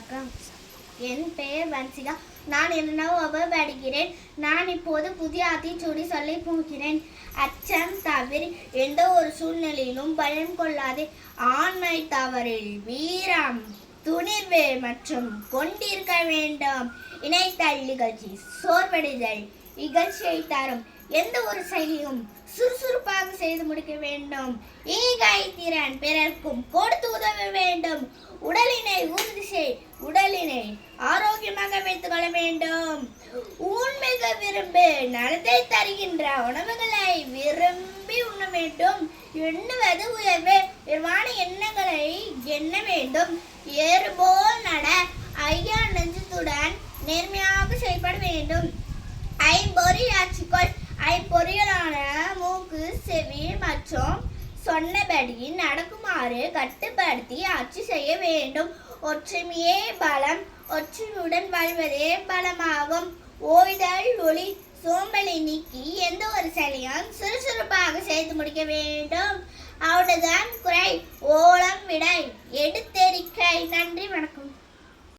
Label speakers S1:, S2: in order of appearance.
S1: வணக்கம். என் பெயர் வன்சிகா. நான் 2ஆம் வகுப்பு படிக்கிறேன். நான் இப்போது புதிய ஆத்திச்சூடி சொல்ல போகிறேன். அச்சம் தவிர எந்த ஒரு சூழ்நிலையிலும் பயம் கொள்ளாதே. ஆண்மை தவறில் வீரம் துணிவு மற்றும் கொண்டிருக்க வேண்டும். இணைத்தல் இகழ்ச்சி சோர்வடைதல் இகழ்ச்சியை தரும். எந்த ஒரு செயலையும் சுறுசுறுப்பாக செய்து முடிக்க வேண்டும். ஈகை திறன் பிறர்க்கும் கொடுத்து உதவ வேண்டும். உடலினை உறுதி செய். உடலினை ஆரோக்கியமாக வைத்துக் கொள்ள வேண்டும். உண்மைக விரும்பு. நலத்தை தருகின்ற உணவுகளை விரும்பி உண்ண வேண்டும். எண்ணுவது உயர்வு. உயர்வான எண்ணங்களை எண்ண வேண்டும். ஏறுபோல் நட. ஐயா நெஞ்சத்துடன் நேர்மையாக செயல்பட வேண்டும். ஐம்பொறியாட்சிக்கொள். ஐம்பொறிகளான மூக்கு செவி மற்றும் சொன்னபடி நடக்குமாறு கட்டுப்படுத்தி ஆட்சி செய்ய வேண்டும். ஒற்றுமையே பலம். ஒற்றுமையுடன் வாழ்வதே பலமாகும். ஓய்தல் ஒளி. சோம்பலை நீக்கி எந்த ஒரு செயலையும் சுறுசுறுப்பாக செய்து முடிக்க வேண்டும். அவ்வளவுதான்.